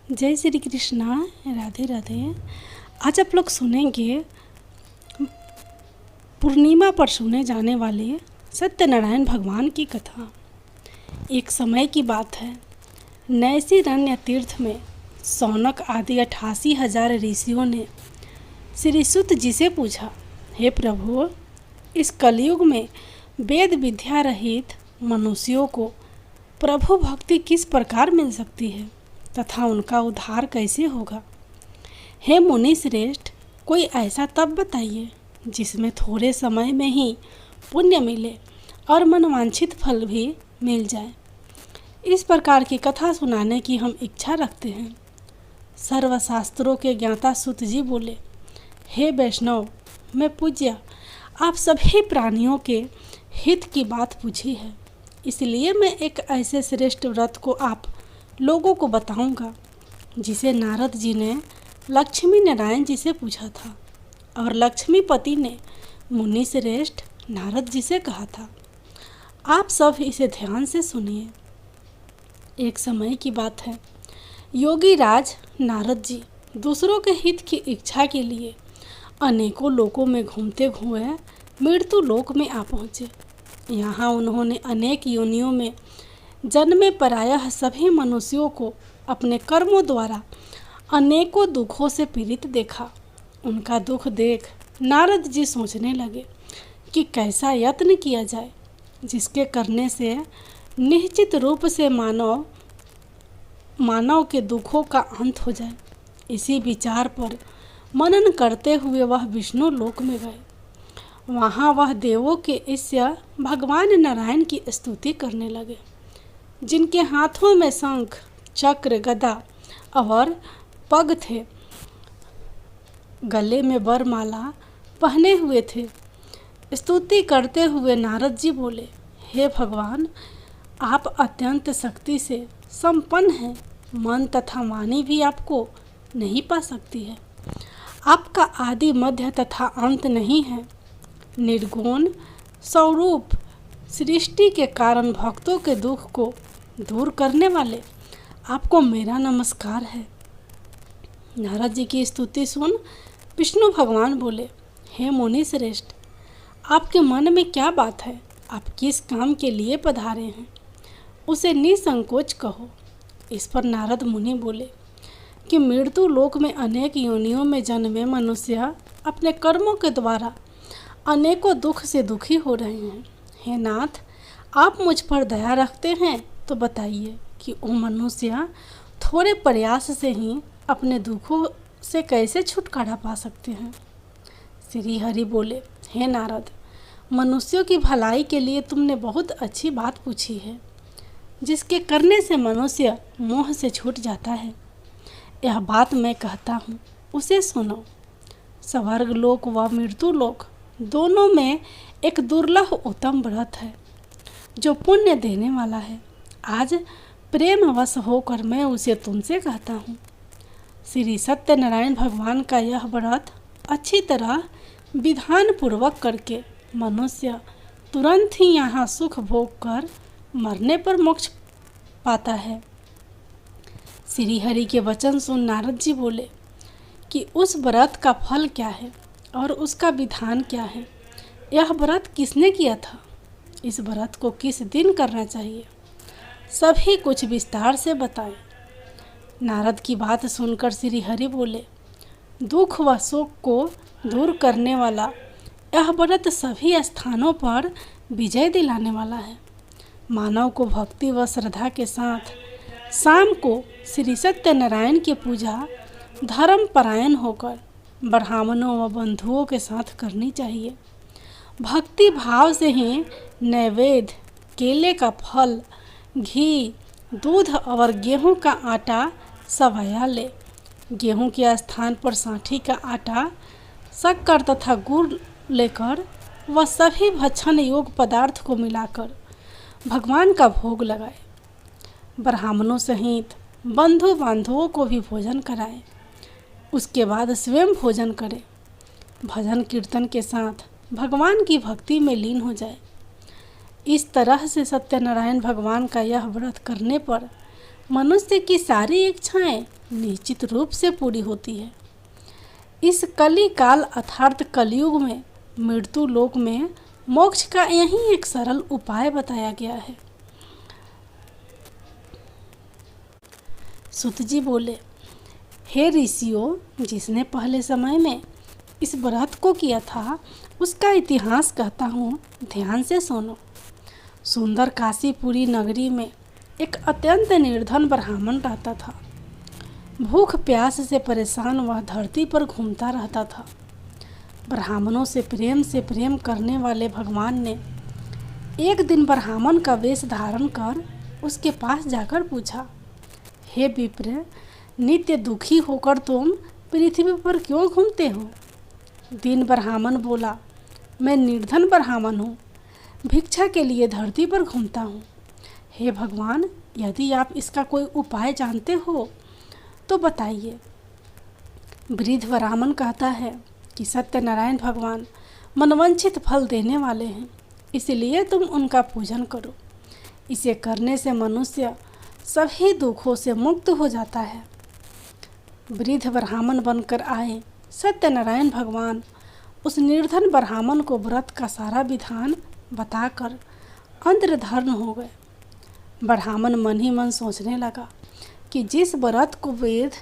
जय श्री कृष्णा। राधे राधे। आज आप लोग सुनेंगे पूर्णिमा पर सुने जाने वाले सत्यनारायण भगवान की कथा। एक समय की बात है, नैषिरण्य तीर्थ में शौनक आदि 88,000 ऋषियों ने श्री सुत जी से पूछा, हे प्रभु, इस कलयुग में वेद विद्या रहित मनुष्यों को प्रभु भक्ति किस प्रकार मिल सकती है तथा उनका उद्धार कैसे होगा। हे मुनि श्रेष्ठ, कोई ऐसा तप बताइए जिसमें थोड़े समय में ही पुण्य मिले और मनवांछित फल भी मिल जाए। इस प्रकार की कथा सुनाने की हम इच्छा रखते हैं। सर्वशास्त्रों के ज्ञाता सुत जी बोले, हे वैष्णव, मैं पूज्य आप सभी प्राणियों के हित की बात पूछी है, इसलिए मैं एक ऐसे श्रेष्ठ व्रत को आप लोगों को बताऊंगा जिसे नारद जी ने लक्ष्मी नारायण जी से पूछा था और लक्ष्मीपति ने मुनि श्रेष्ठ नारद जी से कहा था। आप सब इसे ध्यान से सुनिए। एक समय की बात है, योगी राज नारद जी दूसरों के हित की इच्छा के लिए अनेकों लोकों में घूमते हुए मृत्यु लोक में आ पहुँचे। यहाँ उन्होंने अनेक योनियों में जन्मे प्रायः सभी मनुष्यों को अपने कर्मों द्वारा अनेकों दुखों से पीड़ित देखा। उनका दुख देख नारद जी सोचने लगे कि कैसा यत्न किया जाए जिसके करने से निश्चित रूप से मानव के दुखों का अंत हो जाए। इसी विचार पर मनन करते हुए वह विष्णु लोक में गए। वहाँ वह देवों के ईश्वर भगवान नारायण की स्तुति करने लगे, जिनके हाथों में शंख, चक्र, गदा और पग थे, गले में वरमाला पहने हुए थे। स्तुति करते हुए नारद जी बोले, हे भगवान, आप अत्यंत शक्ति से संपन्न हैं। मन तथा वाणी भी आपको नहीं पा सकती है। आपका आदि मध्य तथा अंत नहीं है। निर्गुण स्वरूप सृष्टि के कारण भक्तों के दुख को दूर करने वाले आपको मेरा नमस्कार है। नारद जी की स्तुति सुन विष्णु भगवान बोले, हे मुनि श्रेष्ठ, आपके मन में क्या बात है? आप किस काम के लिए पधारे हैं, उसे निसंकोच कहो। इस पर नारद मुनि बोले कि मृत्यु लोक में अनेक योनियों में जन्मे मनुष्य अपने कर्मों के द्वारा अनेकों दुख से दुखी हो रहे हैं। हे नाथ, आप मुझ पर दया रखते हैं तो बताइए कि वो मनुष्य थोड़े प्रयास से ही अपने दुखों से कैसे छुटकारा पा सकते हैं। श्री हरि बोले, हे नारद, मनुष्यों की भलाई के लिए तुमने बहुत अच्छी बात पूछी है, जिसके करने से मनुष्य मोह से छूट जाता है। यह बात मैं कहता हूँ, उसे सुनो। स्वर्ग लोक व मृत्यु लोक दोनों में एक दुर्लभ उत्तम व्रत है जो पुण्य देने वाला है। आज प्रेमवश होकर मैं उसे तुमसे कहता हूँ। श्री सत्यनारायण भगवान का यह व्रत अच्छी तरह विधान पूर्वक करके मनुष्य तुरंत ही यहाँ सुख भोग कर मरने पर मोक्ष पाता है। श्री हरि के वचन सुन नारद जी बोले कि उस व्रत का फल क्या है और उसका विधान क्या है। यह व्रत किसने किया था? इस व्रत को किस दिन करना चाहिए? सभी कुछ विस्तार से बताएं। नारद की बात सुनकर श्री हरि बोले, दुख व शोक को दूर करने वाला यह व्रत सभी स्थानों पर विजय दिलाने वाला है। मानव को भक्ति व श्रद्धा के साथ शाम को श्री सत्यनारायण की पूजा धर्म परायण होकर ब्राह्मणों व बंधुओं के साथ करनी चाहिए। भक्ति भाव से ही नैवेद्य, केले का फल, घी, दूध और गेहूं का आटा सवाया ले। गेहूं के स्थान पर साठी का आटा, शक्कर तथा गुड़ लेकर वह सभी भक्षण योग्य पदार्थ को मिलाकर भगवान का भोग लगाए। ब्राह्मणों सहित बंधु बांधवों को भी भोजन कराए। उसके बाद स्वयं भोजन करे। भजन कीर्तन के साथ भगवान की भक्ति में लीन हो जाए। इस तरह से सत्यनारायण भगवान का यह व्रत करने पर मनुष्य की सारी इच्छाएं निश्चित रूप से पूरी होती है। इस कली काल अर्थात कलयुग में मृत्यु लोक में मोक्ष का यही एक सरल उपाय बताया गया है। सूत जी बोले, हे ऋषियों, जिसने पहले समय में इस व्रत को किया था उसका इतिहास कहता हूँ, ध्यान से सुनो। सुंदर काशीपुरी नगरी में एक अत्यंत निर्धन ब्राह्मण रहता था। भूख प्यास से परेशान वह धरती पर घूमता रहता था। ब्राह्मणों से प्रेम करने वाले भगवान ने एक दिन ब्राह्मण का वेश धारण कर उसके पास जाकर पूछा, हे विप्र, नित्य दुखी होकर तुम पृथ्वी पर क्यों घूमते हो? दीन ब्राह्मण बोला, मैं निर्धन ब्राह्मण हूँ, भिक्षा के लिए धरती पर घूमता हूँ। हे भगवान, यदि आप इसका कोई उपाय जानते हो तो बताइए। वृद्ध ब्राह्मण कहता है कि सत्यनारायण भगवान मनवांछित फल देने वाले हैं, इसलिए तुम उनका पूजन करो। इसे करने से मनुष्य सभी दुखों से मुक्त हो जाता है। वृद्ध ब्राह्मण बनकर आए सत्यनारायण भगवान उस निर्धन ब्राह्मण को व्रत का सारा विधान बताकर अंतर्धान हो गए। ब्राह्मण मन ही मन सोचने लगा कि जिस व्रत को वेद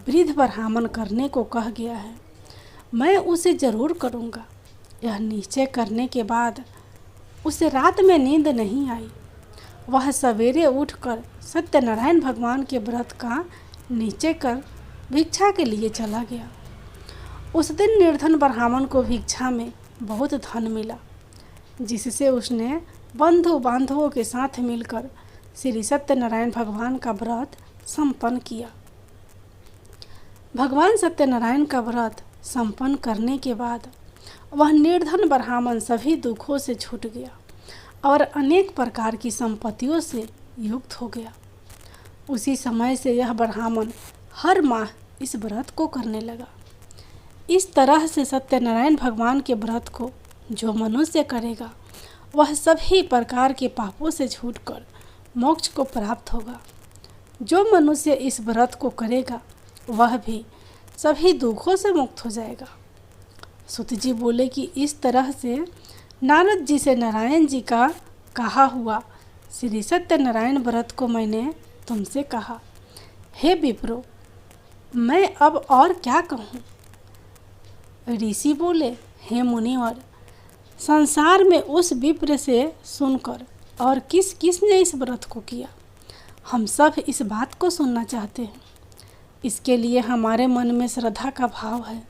वृद्ध ब्राह्मण करने को कह गया है, मैं उसे जरूर करूँगा। यह निश्चय करने के बाद उसे रात में नींद नहीं आई। वह सवेरे उठकर सत्यनारायण भगवान के व्रत का निश्चय कर भिक्षा के लिए चला गया। उस दिन निर्धन ब्राह्मण को भिक्षा में बहुत धन मिला, जिससे उसने बंधु बांधवों के साथ मिलकर श्री सत्यनारायण भगवान का व्रत संपन्न किया। भगवान सत्यनारायण का व्रत संपन्न करने के बाद वह निर्धन ब्राह्मण सभी दुखों से छूट गया और अनेक प्रकार की संपत्तियों से युक्त हो गया। उसी समय से यह ब्राह्मण हर माह इस व्रत को करने लगा। इस तरह से सत्यनारायण भगवान के व्रत को जो मनुष्य करेगा वह सभी प्रकार के पापों से छूटकर मोक्ष को प्राप्त होगा। जो मनुष्य इस व्रत को करेगा वह भी सभी दुखों से मुक्त हो जाएगा। सूत जी बोले कि इस तरह से नारद जी से नारायण जी का कहा हुआ श्री सत्यनारायण व्रत को मैंने तुमसे कहा। हे विप्रो, मैं अब और क्या कहूँ? ऋषि बोले, हे मुनिवर, संसार में उस विप्र से सुनकर और किस किस ने इस व्रत को किया, हम सब इस बात को सुनना चाहते हैं। इसके लिए हमारे मन में श्रद्धा का भाव है।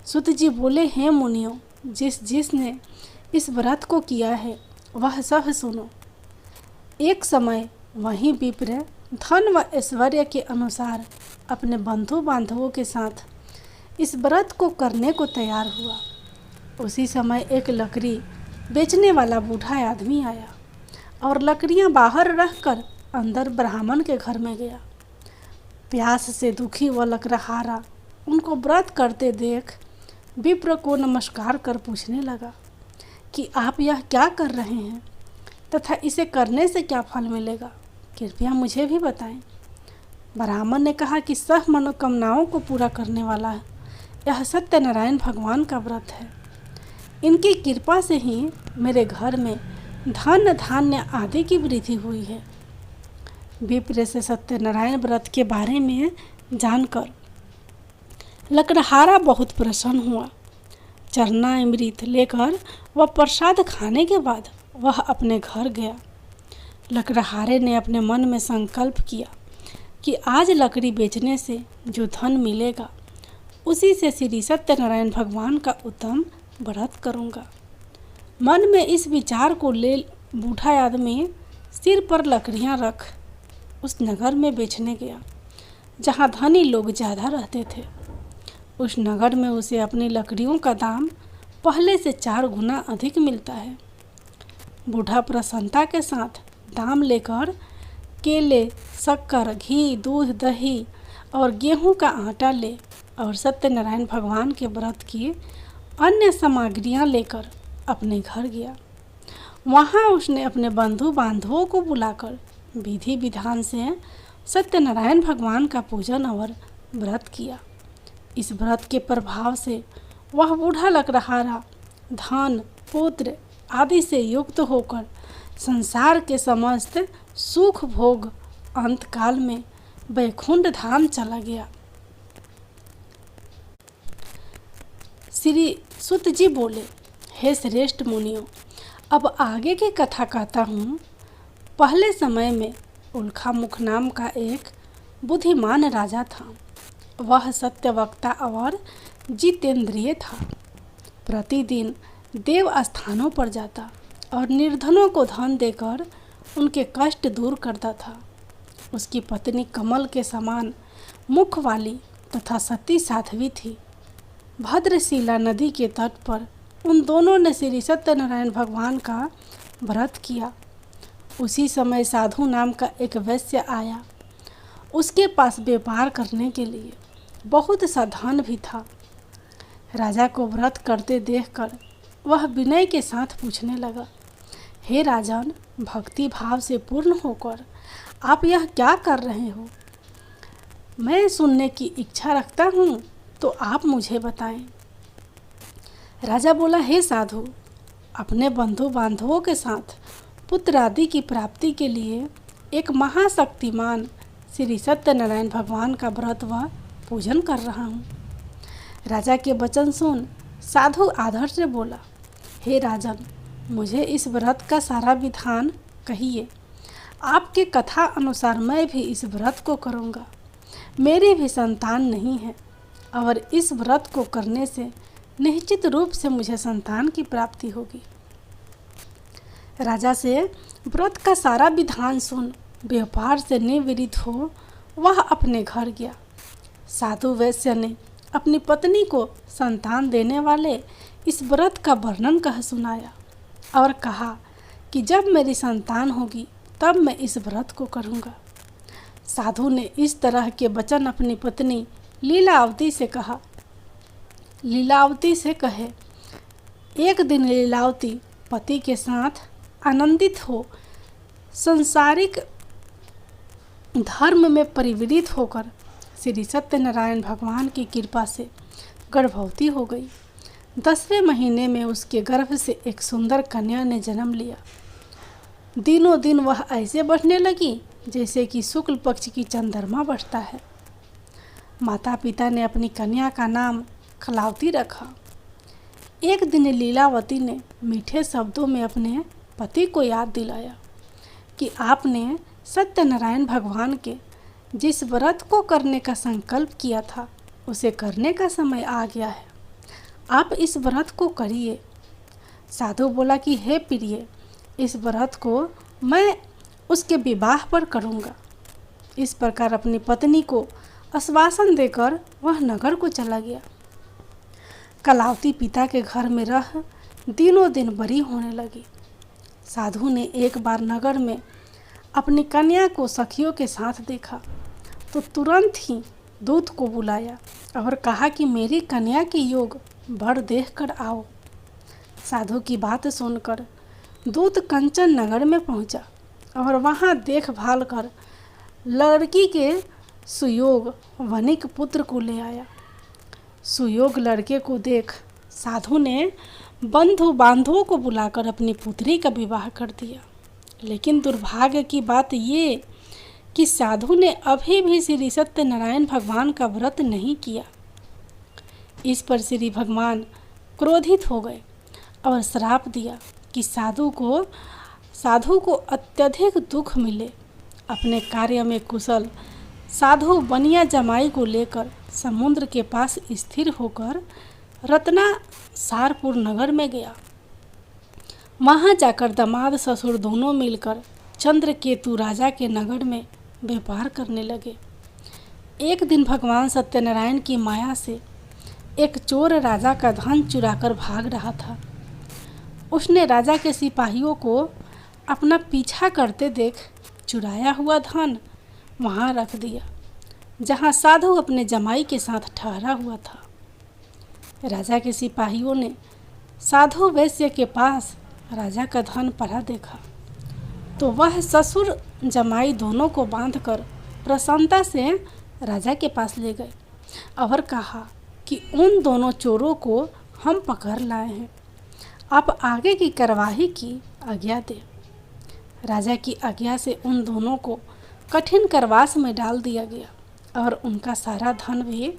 सूत जी बोले, हे मुनियों, जिसने इस व्रत को किया है वह सब सुनो। एक समय वही विप्र धन व ऐश्वर्य के अनुसार अपने बंधु बांधवों के साथ इस व्रत को करने को तैयार हुआ। उसी समय एक लकड़ी बेचने वाला बूढ़ा आदमी आया और लकड़ियां बाहर रखकर अंदर ब्राह्मण के घर में गया। प्यास से दुखी व लकड़हारा उनको व्रत करते देख विप्र को नमस्कार कर पूछने लगा कि आप यह क्या कर रहे हैं तथा इसे करने से क्या फल मिलेगा, कृपया मुझे भी बताएं। ब्राह्मण ने कहा कि सब मनोकामनाओं को पूरा करने वाला है यह सत्यनारायण भगवान का व्रत है। इनकी कृपा से ही मेरे घर में धन धान्य आदि की वृद्धि हुई है। विप्र से सत्यनारायण व्रत के बारे में जानकर लकड़हारा बहुत प्रसन्न हुआ। चरना अमृत लेकर वह प्रसाद खाने के बाद वह अपने घर गया। लकड़हारे ने अपने मन में संकल्प किया कि आज लकड़ी बेचने से जो धन मिलेगा उसी से श्री सत्यनारायण भगवान का उत्तम व्रत करूँगा। मन में इस विचार को ले बूढ़ा आदमी सिर पर लकड़ियाँ रख उस नगर में बेचने गया जहाँ धनी लोग ज़्यादा रहते थे। उस नगर में उसे अपनी लकड़ियों का दाम पहले से 4 गुना अधिक मिलता है। बूढ़ा प्रसन्नता के साथ दाम लेकर केले, शक्कर, घी, दूध, दही और गेहूं का आटा ले और सत्यनारायण भगवान के व्रत की अन्य सामग्रियां लेकर अपने घर गया। वहां उसने अपने बंधु बांधवों को बुलाकर विधि विधान से सत्यनारायण भगवान का पूजन और व्रत किया। इस व्रत के प्रभाव से वह बूढ़ा लग रहा रहा धन पुत्र आदि से युक्त होकर संसार के समस्त सुख भोग अंत काल में वैकुंठ धाम चला गया। श्री सुत जी बोले, हे श्रेष्ठ मुनियों, अब आगे की कथा कहता हूँ। पहले समय में उल्कामुख नाम का एक बुद्धिमान राजा था। वह सत्यवक्ता और जितेंद्रिय था। प्रतिदिन देव स्थानों पर जाता और निर्धनों को धन देकर उनके कष्ट दूर करता था। उसकी पत्नी कमल के समान मुख वाली तथा सती साध्वी थी। भद्रशिला नदी के तट पर उन दोनों ने श्री सत्यनारायण भगवान का व्रत किया। उसी समय साधु नाम का एक वैश्य आया। उसके पास व्यापार करने के लिए बहुत सा धन भी था। राजा को व्रत करते देखकर वह विनय के साथ पूछने लगा, हे राजन, भक्ति भाव से पूर्ण होकर आप यह क्या कर रहे हो? मैं सुनने की इच्छा रखता हूँ, तो आप मुझे बताएं। राजा बोला, हे साधु, अपने बंधु बांधवों के साथ पुत्र आदि की प्राप्ति के लिए एक महाशक्तिमान श्री सत्यनारायण भगवान का व्रत व पूजन कर रहा हूँ। राजा के वचन सुन साधु आदर से बोला, हे राजन, मुझे इस व्रत का सारा विधान कहिए। आपके कथा अनुसार मैं भी इस व्रत को करूँगा। मेरी भी संतान नहीं है और इस व्रत को करने से निश्चित रूप से मुझे संतान की प्राप्ति होगी। राजा से व्रत का सारा विधान सुन व्यापार से निवृत्त हो वह अपने घर गया। साधु वैश्य ने अपनी पत्नी को संतान देने वाले इस व्रत का वर्णन कह सुनाया और कहा कि जब मेरी संतान होगी तब मैं इस व्रत को करूँगा। साधु ने इस तरह के वचन अपनी पत्नी लीलावती से कहा। लीलावती से कहे, एक दिन लीलावती पति के साथ आनंदित हो संसारिक धर्म में परिवृत होकर श्री सत्यनारायण भगवान की कृपा से गर्भवती हो गई। 10वें महीने में उसके गर्भ से एक सुंदर कन्या ने जन्म लिया। दिनों दिन वह ऐसे बढ़ने लगी जैसे कि शुक्ल पक्ष की चंद्रमा बढ़ता है। माता पिता ने अपनी कन्या का नाम कलावती रखा। एक दिन लीलावती ने मीठे शब्दों में अपने पति को याद दिलाया कि आपने सत्यनारायण भगवान के जिस व्रत को करने का संकल्प किया था उसे करने का समय आ गया है। आप इस व्रत को करिए। साधु बोला कि हे प्रिय, इस व्रत को मैं उसके विवाह पर करूँगा। इस प्रकार अपनी पत्नी को आश्वासन देकर वह नगर को चला गया। कलावती पिता के घर में रह दिनों दिन बड़ी होने लगी। साधु ने एक बार नगर में अपनी कन्या को सखियों के साथ देखा तो तुरंत ही दूत को बुलाया और कहा कि मेरी कन्या के योग वर देख कर आओ। साधु की बात सुनकर दूत कंचन नगर में पहुंचा और वहां देखभाल कर लड़की के सुयोग वनिक पुत्र को ले आया। सुयोग लड़के को देख साधु ने बंधु बांधवों को बुलाकर अपनी पुत्री का विवाह कर दिया। लेकिन दुर्भाग्य की बात ये कि साधु ने अभी भी श्री सत्यनारायण भगवान का व्रत नहीं किया। इस पर श्री भगवान क्रोधित हो गए और श्राप दिया कि साधु को अत्यधिक दुख मिले। अपने कार्य में कुशल साधु बनिया जमाई को लेकर समुद्र के पास स्थिर होकर रत्नासारपुर नगर में गया। वहाँ जाकर दामाद ससुर दोनों मिलकर चंद्रकेतु राजा के नगर में व्यापार करने लगे। एक दिन भगवान सत्यनारायण की माया से एक चोर राजा का धन चुराकर भाग रहा था। उसने राजा के सिपाहियों को अपना पीछा करते देख चुराया हुआ धन वहाँ रख दिया जहाँ साधु अपने जमाई के साथ ठहरा हुआ था। राजा के सिपाहियों ने साधु वैश्य के पास राजा का धन पड़ा देखा तो वह ससुर जमाई दोनों को बांधकर प्रसन्नता से राजा के पास ले गए और कहा कि उन दोनों चोरों को हम पकड़ लाए हैं, आप आगे की कार्यवाही की आज्ञा दें। राजा की आज्ञा से उन दोनों को कठिन कारावास में डाल दिया गया और उनका सारा धन भी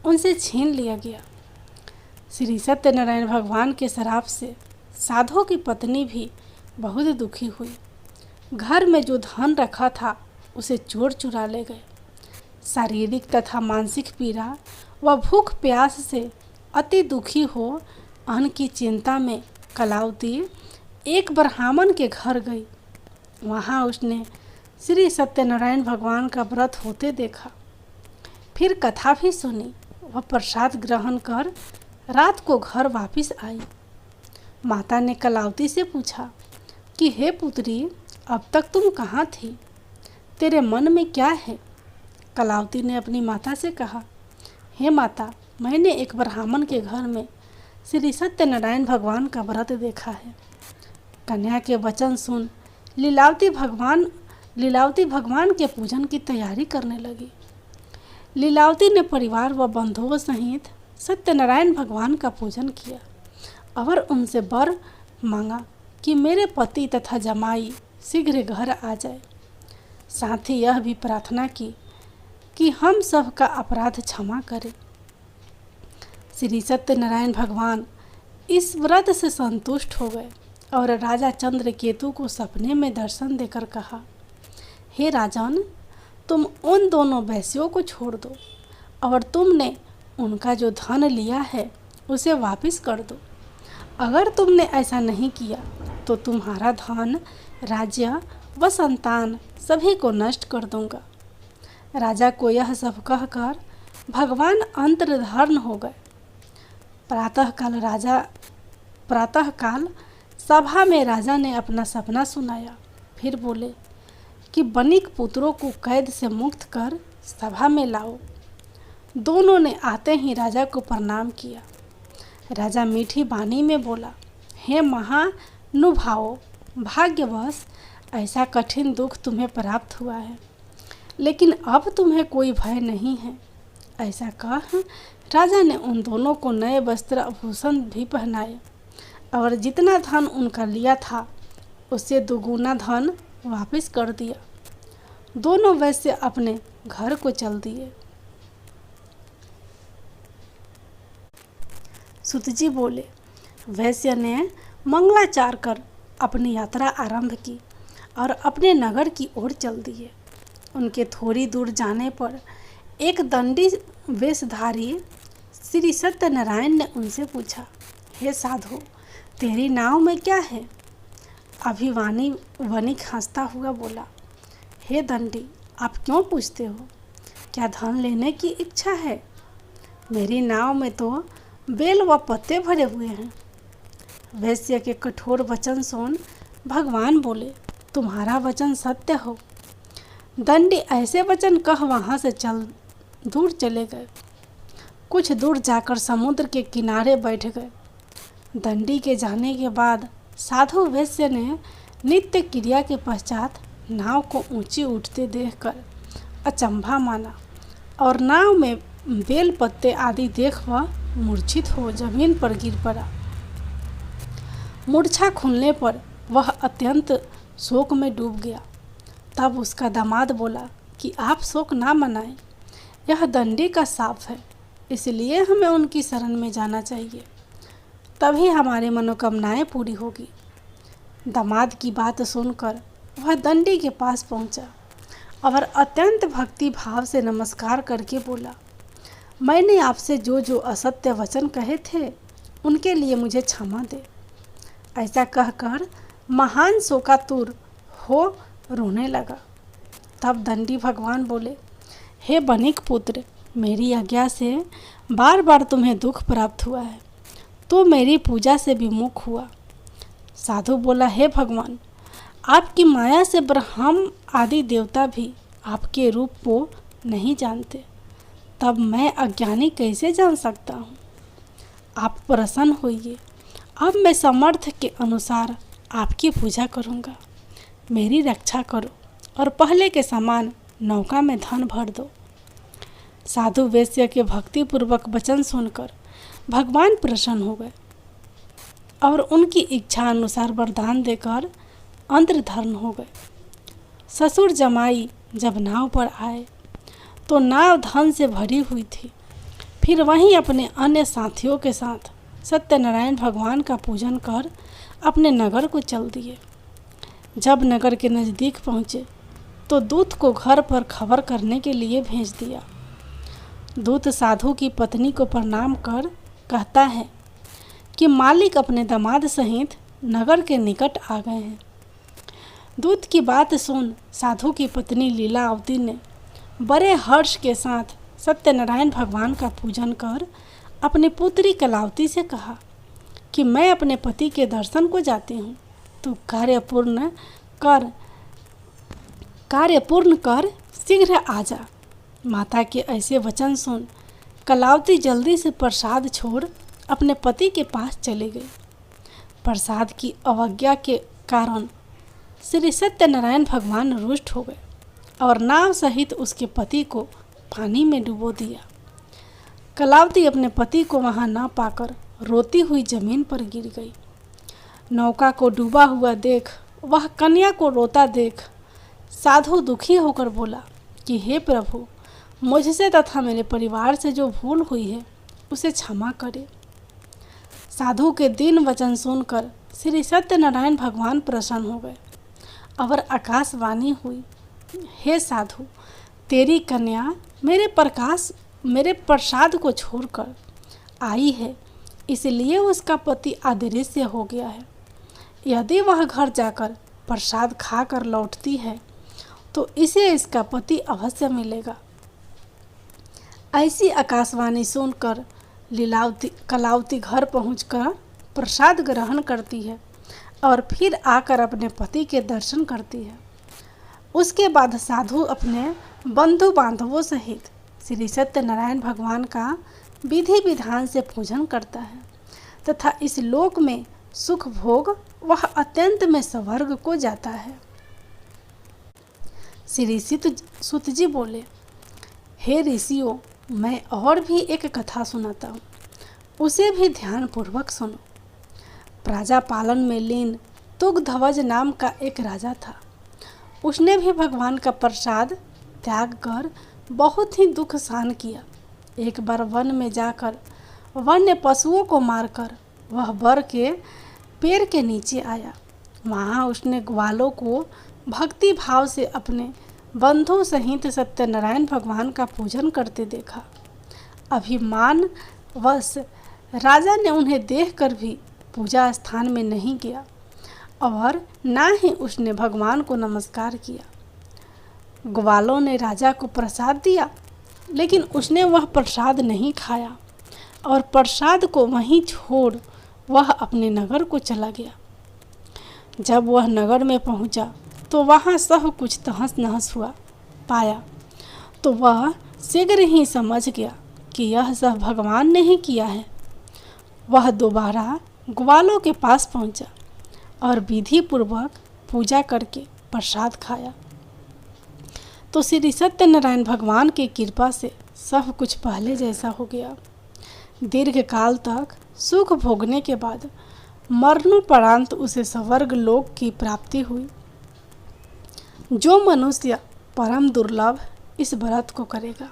उनसे छीन लिया गया। श्री सत्यनारायण भगवान के श्राप से साधु की पत्नी भी बहुत दुखी हुई। घर में जो धन रखा था उसे चोर चुरा ले गए। शारीरिक तथा मानसिक पीड़ा व भूख प्यास से अति दुखी हो अन्न की चिंता में कलावती एक ब्राह्मण के घर गई। वहाँ उसने श्री सत्यनारायण भगवान का व्रत होते देखा। फिर कथा भी सुनी। वह प्रसाद ग्रहण कर रात को घर वापस आई। माता ने कलावती से पूछा कि हे पुत्री, अब तक तुम कहाँ थी? तेरे मन में क्या है? कलावती ने अपनी माता से कहा, हे माता, मैंने एक ब्राह्मण के घर में श्री सत्यनारायण भगवान का व्रत देखा है। कन्या के वचन सुन लीलावती भगवान के पूजन की तैयारी करने लगी। लीलावती ने परिवार व बंधुओं सहित सत्यनारायण भगवान का पूजन किया और उनसे वर मांगा कि मेरे पति तथा जमाई शीघ्र घर आ जाए। साथ ही यह भी प्रार्थना की कि हम सब का अपराध क्षमा करें। श्री सत्यनारायण भगवान इस व्रत से संतुष्ट हो गए और राजा चंद्रकेतु को सपने में दर्शन देकर कहा, हे राजन, तुम उन दोनों वैश्यों को छोड़ दो और तुमने उनका जो धन लिया है उसे वापस कर दो। अगर तुमने ऐसा नहीं किया तो तुम्हारा धन, राज्य व संतान सभी को नष्ट कर दूंगा। राजा को यह सब कहकर भगवान अंतर्धान हो गए। प्रातःकाल सभा में राजा ने अपना सपना सुनाया। फिर बोले कि बनिक पुत्रों को कैद से मुक्त कर सभा में लाओ। दोनों ने आते ही राजा को प्रणाम किया। राजा मीठी वाणी में बोला, हे महानुभावों, भाग्यवश ऐसा कठिन दुख तुम्हें प्राप्त हुआ है, लेकिन अब तुम्हें कोई भय नहीं है। ऐसा कह राजा ने उन दोनों को नए वस्त्र आभूषण भी पहनाए और जितना धन उनका लिया था उससे दुगुना धन वापस कर दिया। दोनों वैश्य अपने घर को चल दिए। सूत जी बोले, वैश्य ने मंगलाचार कर अपनी यात्रा आरंभ की और अपने नगर की ओर चल दिए। उनके थोड़ी दूर जाने पर एक दंडी वेशधारी श्री सत्यनारायण ने उनसे पूछा, हे साधु, तेरी नाव में क्या है? अभिमानी वणिक हंसता हुआ बोला, हे दंडी, आप क्यों पूछते हो? क्या धन लेने की इच्छा है? मेरी नाव में तो बेल व पत्ते भरे हुए हैं। वैश्य के कठोर वचन सुन भगवान बोले, तुम्हारा वचन सत्य हो। दंडी ऐसे वचन कह वहाँ से दूर चले गए। कुछ दूर जाकर समुद्र के किनारे बैठ गए। दंडी के जाने के बाद साधु वैश्य ने नित्य क्रिया के पश्चात नाव को ऊंची उठते देखकर अचंभा माना और नाव में बेल पत्ते आदि देख वह मूर्छित हो जमीन पर गिर पड़ा। मूर्छा खुलने पर वह अत्यंत शोक में डूब गया। तब उसका दामाद बोला कि आप शोक ना मनाएं, यह दंडी का शाप है, इसलिए हमें उनकी शरण में जाना चाहिए, तभी हमारी मनोकामनाएं पूरी होगी। दामाद की बात सुनकर वह दंडी के पास पहुंचा और अत्यंत भक्ति भाव से नमस्कार करके बोला, मैंने आपसे जो जो असत्य वचन कहे थे उनके लिए मुझे क्षमा दे। ऐसा कहकर महान शोकातुर हो रोने लगा। तब दंडी भगवान बोले, हे बनिक पुत्र, मेरी आज्ञा से बार बार तुम्हें दुख प्राप्त हुआ है, तो मेरी पूजा से विमुख हुआ। साधु बोला, हे भगवान, आपकी माया से ब्रह्म आदि देवता भी आपके रूप को नहीं जानते, तब मैं अज्ञानी कैसे जान सकता हूँ? आप प्रसन्न होइए, अब मैं समर्थ के अनुसार आपकी पूजा करूँगा। मेरी रक्षा करो और पहले के समान नौका में धन भर दो। साधु वैश्य के भक्तिपूर्वक वचन सुनकर भगवान प्रसन्न हो गए और उनकी इच्छा अनुसार वरदान देकर अंतर्धान हो गए। ससुर जमाई जब नाव पर आए तो नाव धन से भरी हुई थी। फिर वहीं अपने अन्य साथियों के साथ सत्यनारायण भगवान का पूजन कर अपने नगर को चल दिए। जब नगर के नज़दीक पहुँचे तो दूत को घर पर खबर करने के लिए भेज दिया। दूत साधु की पत्नी को प्रणाम कर कहता है कि मालिक अपने दामाद सहित नगर के निकट आ गए हैं। दूत की बात सुन साधु की पत्नी लीलावती ने बड़े हर्ष के साथ सत्यनारायण भगवान का पूजन कर अपनी पुत्री कलावती से कहा कि मैं अपने पति के दर्शन को जाती हूँ, तू कार्य पूर्ण कर शीघ्र आ जा। माता के ऐसे वचन सुन कलावती जल्दी से प्रसाद छोड़ अपने पति के पास चले गई। प्रसाद की अवज्ञा के कारण श्री सत्यनारायण भगवान रुष्ट हो गए और नाव सहित उसके पति को पानी में डुबो दिया। कलावती अपने पति को वहां न पाकर रोती हुई जमीन पर गिर गई। नौका को डूबा हुआ देख वह कन्या को रोता देख साधु दुखी होकर बोला कि हे प्रभु, मुझसे तथा मेरे परिवार से जो भूल हुई है उसे क्षमा करे। साधु के दीन वचन सुनकर श्री सत्यनारायण भगवान प्रसन्न हो गए और आकाशवाणी हुई, हे साधु, तेरी कन्या मेरे प्रसाद को छोड़कर आई है, इसलिए उसका पति अदृश्य हो गया है। यदि वह घर जाकर प्रसाद खाकर लौटती है तो इसे इसका पति अवश्य मिलेगा। ऐसी आकाशवाणी सुनकर कलावती घर पहुंचकर प्रसाद ग्रहण करती है और फिर आकर अपने पति के दर्शन करती है। उसके बाद साधु अपने बंधु बांधवों सहित श्री सत्यनारायण भगवान का विधि विधान से पूजन करता है तथा इस लोक में सुख भोग वह अत्यंत में स्वर्ग को जाता है। श्री सुत जी बोले, हे ऋषियों, मैं और भी एक कथा सुनाता हूँ, उसे भी ध्यान पूर्वक सुनो। प्रजा पालन में लीन तुगध्वज नाम का एक राजा था। उसने भी भगवान का प्रसाद त्याग कर बहुत ही दुख सहन किया। एक बार वन में जाकर वन्य पशुओं को मारकर वह बर के पेड़ के नीचे आया। वहाँ उसने ग्वालों को भक्ति भाव से अपने बंधु सहित सत्यनारायण भगवान का पूजन करते देखा। अभिमान वश राजा ने उन्हें देखकर भी पूजा स्थान में नहीं गया और ना ही उसने भगवान को नमस्कार किया। ग्वालों ने राजा को प्रसाद दिया, लेकिन उसने वह प्रसाद नहीं खाया और प्रसाद को वहीं छोड़ वह अपने नगर को चला गया। जब वह नगर में पहुंचा तो वहाँ सब कुछ तहस नहस हुआ पाया तो वह शीघ्र ही समझ गया कि यह सब भगवान ने ही किया है। वह दोबारा ग्वालों के पास पहुंचा और विधि पूर्वक पूजा करके प्रसाद खाया तो श्री सत्यनारायण भगवान की कृपा से सब कुछ पहले जैसा हो गया। दीर्घ काल तक सुख भोगने के बाद मरणोपरांत उसे स्वर्ग लोक की प्राप्ति हुई। जो मनुष्य परम दुर्लभ इस व्रत को करेगा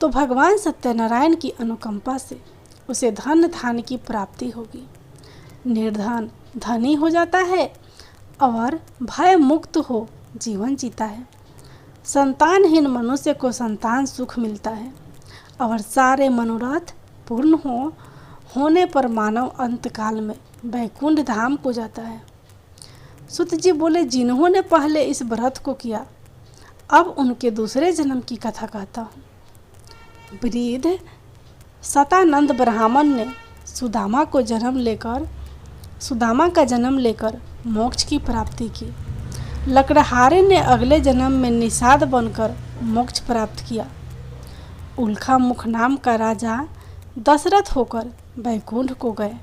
तो भगवान सत्यनारायण की अनुकंपा से उसे धन धान की प्राप्ति होगी। निर्धन धनी हो जाता है और भय मुक्त हो जीवन जीता है। संतानहीन मनुष्य को संतान सुख मिलता है और सारे मनोरथ पूर्ण होने पर मानव अंतकाल में वैकुंठ धाम को जाता है। सुत जी बोले, जिन्होंने पहले इस व्रत को किया अब उनके दूसरे जन्म की कथा कहता हूँ। वृद्ध सतानंद ब्राह्मण ने सुदामा का जन्म लेकर मोक्ष की प्राप्ति की। लकड़हारे ने अगले जन्म में निषाद बनकर मोक्ष प्राप्त किया। उल्खा मुख नाम का राजा दशरथ होकर वैकुंठ को गए।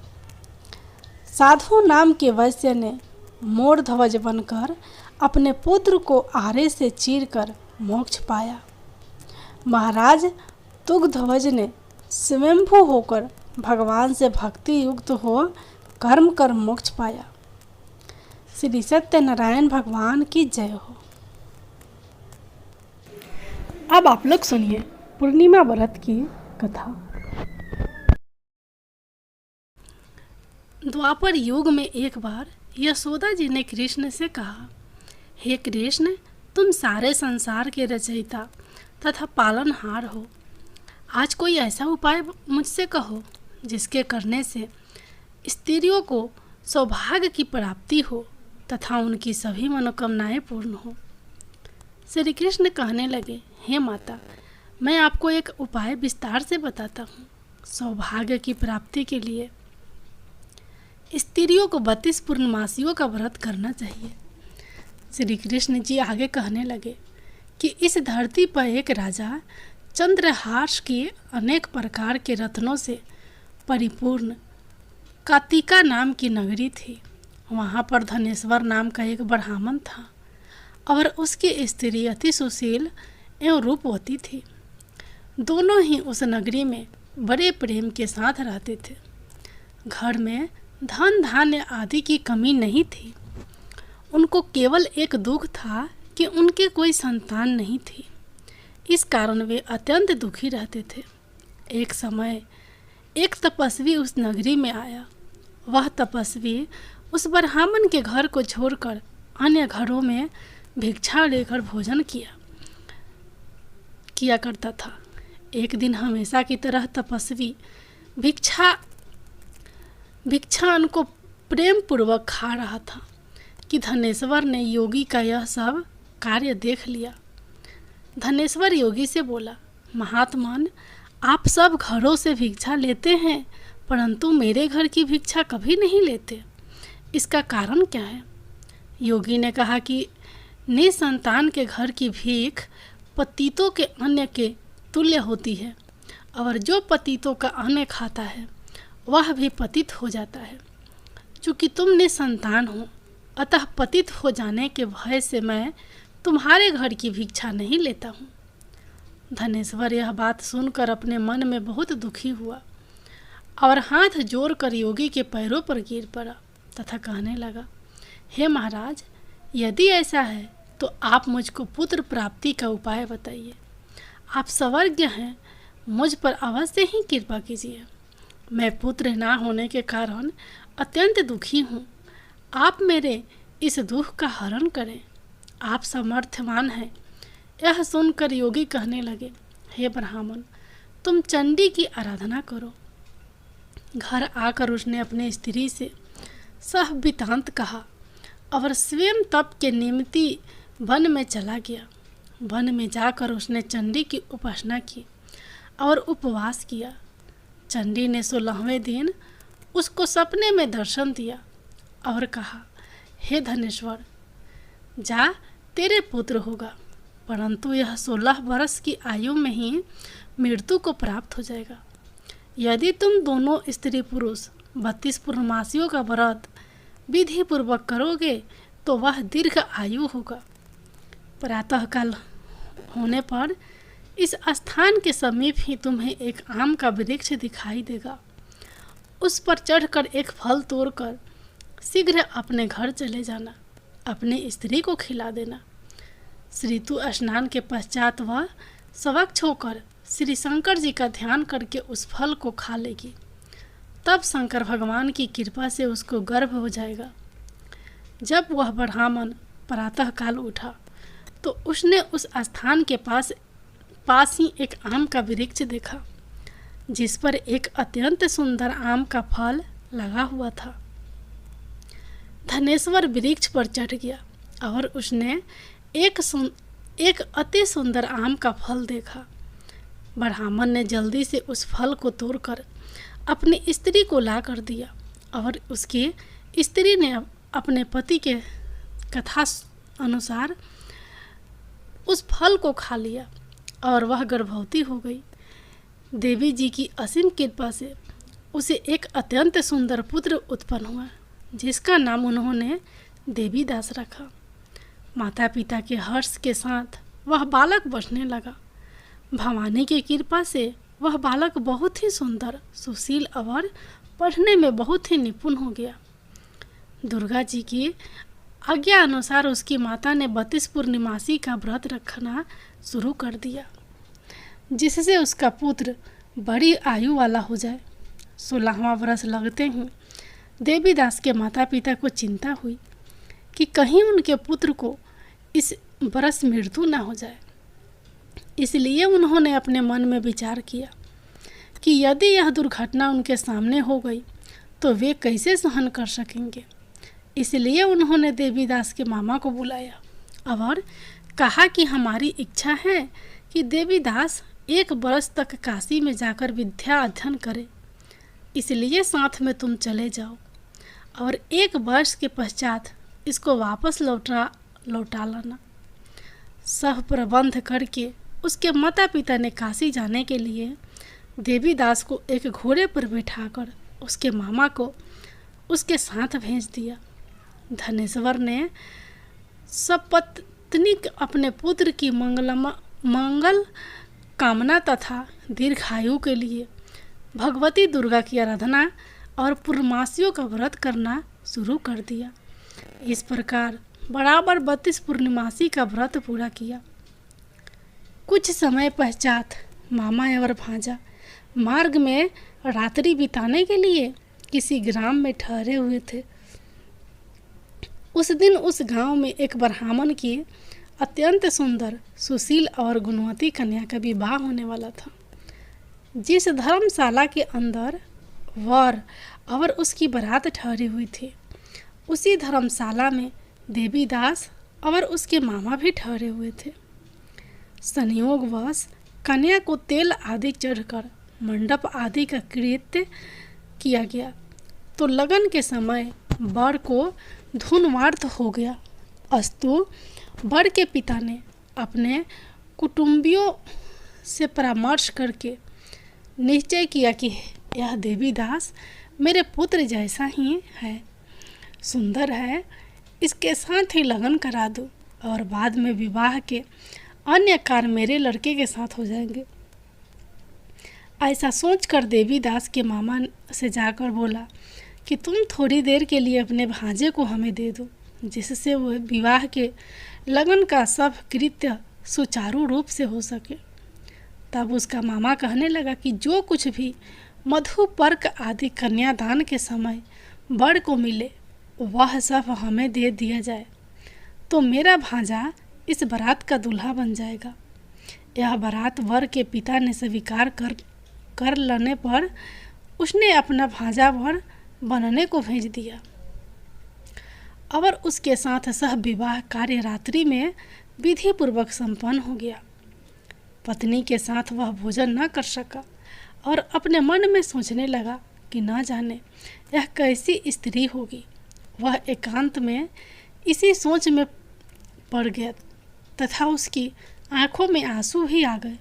साधु नाम के वैश्य ने मोर ध्वज बनकर अपने पुत्र को आरे से चीरकर मोक्ष पाया। महाराज तुंगध्वज ने स्वयंभू होकर भगवान से भक्ति युक्त हो कर्म कर मोक्ष पाया। श्री सत्यनारायण भगवान की जय हो। अब आप लोग सुनिए पूर्णिमा व्रत की कथा। द्वापर युग में एक बार यशोदा जी ने कृष्ण से कहा, हे कृष्ण, तुम सारे संसार के रचयिता तथा पालनहार हो। आज कोई ऐसा उपाय मुझसे कहो जिसके करने से स्त्रियों को सौभाग्य की प्राप्ति हो तथा उनकी सभी मनोकामनाएं पूर्ण हो। श्री कृष्ण कहने लगे, हे माता, मैं आपको एक उपाय विस्तार से बताता हूँ। सौभाग्य की प्राप्ति के लिए स्त्रियों को 32 पूर्णमासियों का व्रत करना चाहिए। श्री कृष्ण जी आगे कहने लगे कि इस धरती पर एक राजा चंद्रहास की अनेक प्रकार के रत्नों से परिपूर्ण कातिका नाम की नगरी थी। वहाँ पर धनेश्वर नाम का एक ब्राह्मण था और उसकी स्त्री अति सुशील एवं रूपवती थी। दोनों ही उस नगरी में बड़े प्रेम के साथ रहते थे। घर में धन धान्य आदि की कमी नहीं थी। उनको केवल एक दुख था कि उनके कोई संतान नहीं थी। इस कारण वे अत्यंत दुखी रहते थे। एक समय एक तपस्वी उस नगरी में आया। वह तपस्वी उस ब्राह्मण के घर को छोड़कर अन्य घरों में भिक्षा लेकर भोजन किया करता था। एक दिन हमेशा की तरह तपस्वी भिक्षा उनको प्रेम पूर्वक खा रहा था कि धनेश्वर ने योगी का यह सब कार्य देख लिया। धनेश्वर योगी से बोला, महात्मन, आप सब घरों से भिक्षा लेते हैं परंतु मेरे घर की भिक्षा कभी नहीं लेते। इसका कारण क्या है? योगी ने कहा कि निसंतान के घर की भीख पतितों के अन्न के तुल्य होती है और जो पतितों का अन्न खाता है वह भी पतित हो जाता है। चूँकि तुम निसंतान हो अतः पतित हो जाने के भय से मैं तुम्हारे घर की भिक्षा नहीं लेता हूँ। धनेश्वर यह बात सुनकर अपने मन में बहुत दुखी हुआ और हाथ जोड़कर योगी के पैरों पर गिर पड़ा तथा कहने लगा, हे महाराज, यदि ऐसा है तो आप मुझको पुत्र प्राप्ति का उपाय बताइए। आप सर्वज्ञ हैं, मुझ पर अवश्य ही कृपा कीजिए। मैं पुत्र ना होने के कारण अत्यंत दुखी हूँ। आप मेरे इस दुख का हरण करें। आप समर्थवान हैं। यह सुनकर योगी कहने लगे, हे ब्राह्मण, तुम चंडी की आराधना करो। घर आकर उसने अपनी स्त्री से सह वृत्तांत कहा और स्वयं तप के निमित्त वन में चला गया। वन में जाकर उसने चंडी की उपासना की और उपवास किया। चंडी ने 16वें दिन उसको सपने में दर्शन दिया और कहा, हे धनेश्वर, जा, तेरे पुत्र होगा, परंतु यह 16 वर्ष की आयु में ही मृत्यु को प्राप्त हो जाएगा। यदि तुम दोनों स्त्री पुरुष 32 पूर्णमासियों का व्रत विधि पूर्वक करोगे तो वह दीर्घ आयु होगा। प्रातःकाल होने पर इस स्थान के समीप ही तुम्हें एक आम का वृक्ष दिखाई देगा। उस पर चढ़कर एक फल तोड़कर शीघ्र अपने घर चले जाना। अपनी स्त्री को खिला देना। ऋतु स्नान के पश्चात वह स्वच्छ होकर श्री शंकर जी का ध्यान करके उस फल को खा लेगी। तब शंकर भगवान की कृपा से उसको गर्भ हो जाएगा। जब वह ब्राह्मण प्रातःकाल उठा तो उसने उस स्थान के पास ही एक आम का वृक्ष देखा जिस पर एक अत्यंत सुंदर आम का फल लगा हुआ था। धनेश्वर वृक्ष पर चढ़ गया और उसने एक अति सुंदर आम का फल देखा। ब्राह्मण ने जल्दी से उस फल को तोड़कर अपनी स्त्री को ला कर दिया और उसकी स्त्री ने अपने पति के कथा अनुसार उस फल को खा लिया और वह गर्भवती हो गई। देवी जी की असीम कृपा से उसे एक अत्यंत सुंदर पुत्र उत्पन्न हुआ जिसका नाम उन्होंने देवी दास रखा। माता पिता के हर्ष के साथ वह बालक बढ़ने लगा। भवानी की कृपा से वह बालक बहुत ही सुंदर, सुशील और पढ़ने में बहुत ही निपुण हो गया। दुर्गा जी की आज्ञा अनुसार उसकी माता ने 32 पूर्णिमासी का व्रत रखना शुरू कर दिया, जिससे उसका पुत्र बड़ी आयु वाला हो जाए। 16वां वर्ष लगते ही देवीदास के माता पिता को चिंता हुई कि कहीं उनके पुत्र को इस वर्ष मृत्यु ना हो जाए। इसलिए उन्होंने अपने मन में विचार किया कि यदि यह दुर्घटना उनके सामने हो गई तो वे कैसे सहन कर सकेंगे। इसलिए उन्होंने देवीदास के मामा को बुलाया और कहा कि हमारी इच्छा है कि देवीदास 1 वर्ष तक काशी में जाकर विद्या अध्ययन करे, इसलिए साथ में तुम चले जाओ और 1 वर्ष के पश्चात इसको वापस लौटा लाना। सब प्रबंध करके उसके माता पिता ने काशी जाने के लिए देवीदास को एक घोड़े पर बिठाकर उसके मामा को उसके साथ भेज दिया। धनेश्वर ने सपत्नी अपने पुत्र की मंगल कामना तथा दीर्घायु के लिए भगवती दुर्गा की आराधना और पूर्णमासियों का व्रत करना शुरू कर दिया। इस प्रकार बराबर 32 पूर्णिमासी का व्रत पूरा किया। कुछ समय पश्चात मामा और भांजा मार्ग में रात्रि बिताने के लिए किसी ग्राम में ठहरे हुए थे। उस दिन उस गांव में एक ब्राह्मण की अत्यंत सुंदर, सुशील और गुणवती कन्या का विवाह होने वाला था। जिस धर्मशाला के अंदर वर और उसकी बारात ठहरी हुई थी, उसी धर्मशाला में देवीदास और उसके मामा भी ठहरे हुए थे। संयोगवश कन्या को तेल आदि चढ़कर मंडप आदि का कृत्य किया गया तो लगन के समय वर को धूनवार्थ हो गया। अस्तु वर के पिता ने अपने कुटुंबियों से परामर्श करके निश्चय किया कि यह देवीदास मेरे पुत्र जैसा ही है, सुंदर है, इसके साथ ही लगन करा दो और बाद में विवाह के अन्य कार्य मेरे लड़के के साथ हो जाएंगे। ऐसा सोचकर देवीदास के मामा से जाकर बोला कि तुम थोड़ी देर के लिए अपने भांजे को हमें दे दो, जिससे वो विवाह के लगन का सब कृत्य सुचारू रूप से हो सके। तब उसका मामा कहने लगा कि जो कुछ भी मधुपर्क आदि कन्यादान के समय वर को मिले वह सब हमें दे दिया जाए, तो मेरा भांजा इस बारात का दूल्हा बन जाएगा। यह बारात वर के पिता ने स्वीकार कर लेने पर उसने अपना भांजा वर बनने को भेज दिया और उसके साथ सह विवाह कार्य रात्रि में विधि पूर्वक संपन्न हो गया। पत्नी के साथ वह भोजन न कर सका और अपने मन में सोचने लगा कि न जाने यह कैसी स्त्री होगी। वह एकांत में इसी सोच में पड़ गया तथा उसकी आंखों में आंसू भी आ गए।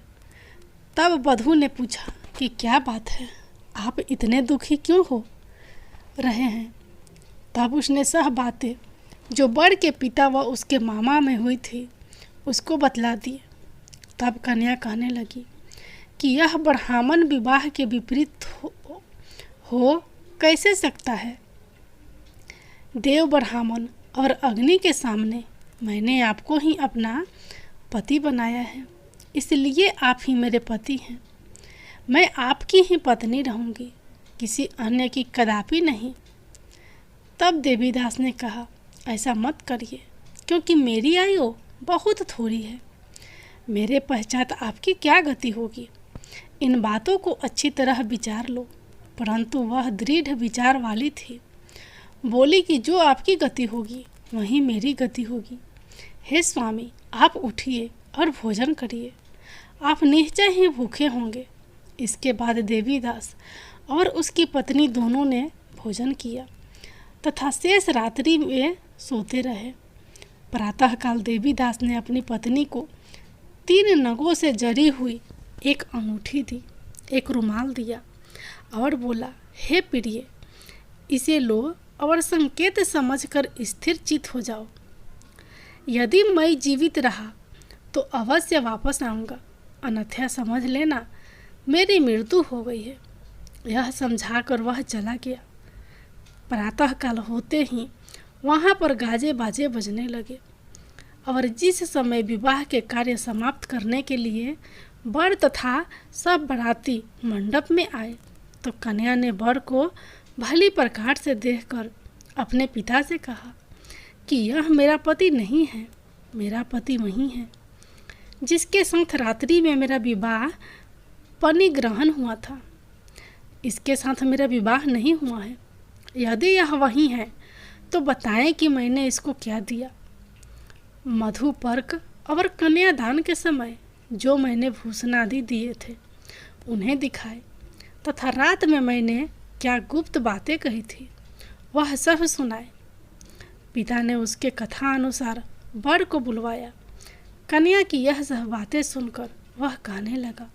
तब वधू ने पूछा कि क्या बात है, आप इतने दुखी क्यों हो रहे हैं। तब उसने सब बातें जो वर के पिता व उसके मामा में हुई थी उसको बतला दिए। तब कन्या कहने लगी कि यह ब्राह्मण विवाह के विपरीत हो कैसे सकता है। देव ब्राह्मण और अग्नि के सामने मैंने आपको ही अपना पति बनाया है, इसलिए आप ही मेरे पति हैं। मैं आपकी ही पत्नी रहूंगी, किसी अन्य की कदापि नहीं। तब देवीदास ने कहा, ऐसा मत करिए, क्योंकि मेरी आयु बहुत थोड़ी है। मेरे पश्चात आपकी क्या गति होगी। इन बातों को अच्छी तरह विचार लो। परंतु वह दृढ़ विचार वाली थी। बोली कि जो आपकी गति होगी वहीं मेरी गति होगी। हे स्वामी, आप उठिए और भोजन करिए, आप निश्चय ही भूखे होंगे। इसके बाद देवीदास और उसकी पत्नी दोनों ने भोजन किया तथा शेष रात्रि में सोते रहे। प्रातःकाल देवीदास ने अपनी पत्नी को 3 नगों से जरी हुई एक अंगूठी दी, एक रुमाल दिया और बोला, हे प्रिय, इसे लो और संकेत समझकर स्थिर चित हो जाओ। यदि मैं जीवित रहा तो अवश्य वापस आऊँगा, अन्यथा समझ लेना मेरी मृत्यु हो गई है। यह समझाकर वह चला गया। प्रातःकाल होते ही वहाँ पर गाजे बाजे बजने लगे और जिस समय विवाह के कार्य समाप्त करने के लिए वर तथा सब बाराती मंडप में आए तो कन्या ने वर को भली प्रकार से देखकर अपने पिता से कहा कि यह मेरा पति नहीं है, मेरा पति वही है जिसके साथ रात्रि में मेरा विवाह पनिग्रहण हुआ था। इसके साथ मेरा विवाह नहीं हुआ है। यदि यह वही है तो बताएं कि मैंने इसको क्या दिया। मधुपर्क और कन्यादान के समय जो मैंने भूषण आदि दिए थे उन्हें दिखाए तथा रात में मैंने क्या गुप्त बातें कही थी वह सब सुनाए। पिता ने उसके कथा अनुसार वर को बुलवाया। कन्या की यह सब बातें सुनकर वह कहने लगा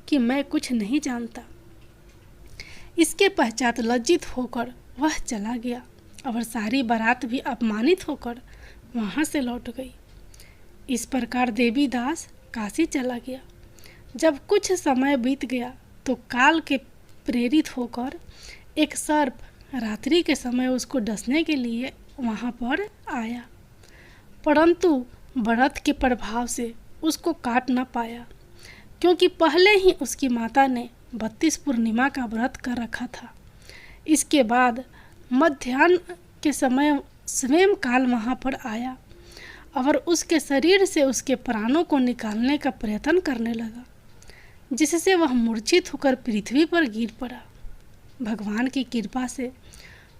कि मैं कुछ नहीं जानता। इसके पश्चात लज्जित होकर वह चला गया और सारी बारात भी अपमानित होकर वहाँ से लौट गई। इस प्रकार देवीदास काशी चला गया। जब कुछ समय बीत गया तो काल के प्रेरित होकर एक सर्प रात्रि के समय उसको डसने के लिए वहाँ पर आया, परंतु व्रत के प्रभाव से उसको काट न पाया, क्योंकि पहले ही उसकी माता ने 32 पूर्णिमा का व्रत कर रखा था। इसके बाद मध्याह्न के समय स्वयं काल वहाँ पर आया और उसके शरीर से उसके प्राणों को निकालने का प्रयत्न करने लगा, जिससे वह मूर्छित होकर पृथ्वी पर गिर पड़ा। भगवान की कृपा से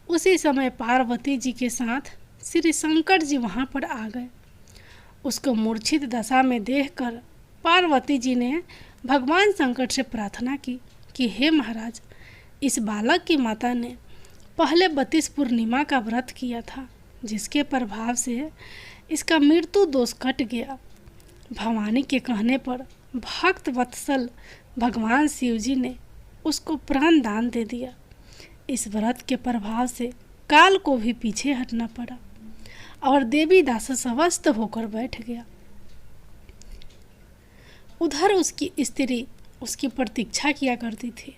उसी समय पार्वती जी के साथ श्री शंकर जी वहाँ पर आ गए। उसको मूर्छित दशा में देखकर पार्वती जी ने भगवान शंकर से प्रार्थना की कि हे महाराज, इस बालक की माता ने पहले 32 पूर्णिमा का व्रत किया था, जिसके प्रभाव से इसका मृत्यु दोष कट गया। भवानी के कहने पर भक्त वत्सल भगवान शिव जी ने उसको प्राण दान दे दिया। इस व्रत के प्रभाव से काल को भी पीछे हटना पड़ा और देवीदास स्वस्थ होकर बैठ गया। उधर उसकी स्त्री उसकी प्रतीक्षा किया करती थी।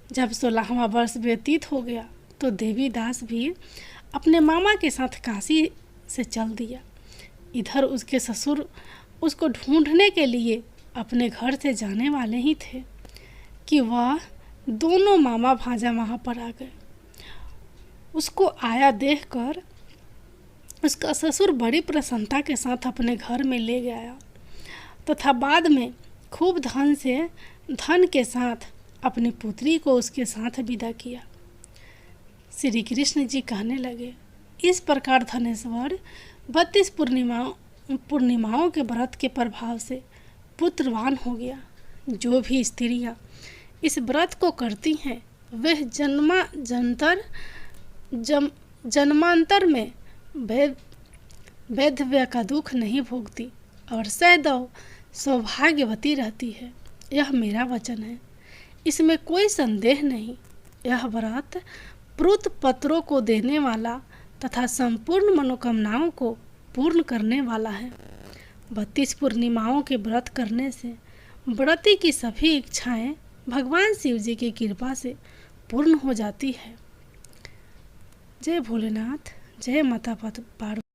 जब 16वां वर्ष व्यतीत हो गया तो देवीदास भी अपने मामा के साथ काशी से चल दिया। इधर उसके ससुर उसको ढूंढने के लिए अपने घर से जाने वाले ही थे कि वह दोनों मामा भांजा वहाँ पर आ गए। उसको आया देखकर उसका ससुर बड़ी प्रसन्नता के साथ अपने घर में ले गया तथा बाद में खूब धन के साथ अपनी पुत्री को उसके साथ विदा किया। श्री कृष्ण जी कहने लगे, इस प्रकार धनेश्वर 32 पूर्णिमाओं के व्रत के प्रभाव से पुत्रवान हो गया। जो भी स्त्रियां इस व्रत को करती हैं वह जन्मांतर में वैधव्य का दुख नहीं भोगती और सदैव सौभाग्यवती रहती है। यह मेरा वचन है, इसमें कोई संदेह नहीं। यह व्रत प्रुत पत्रों को देने वाला तथा संपूर्ण मनोकामनाओं को पूर्ण करने वाला है। 32 पूर्णिमाओं के व्रत करने से व्रती की सभी इच्छाएं भगवान शिव जी की कृपा से पूर्ण हो जाती है। जय भोलेनाथ, जय माता पार्वती।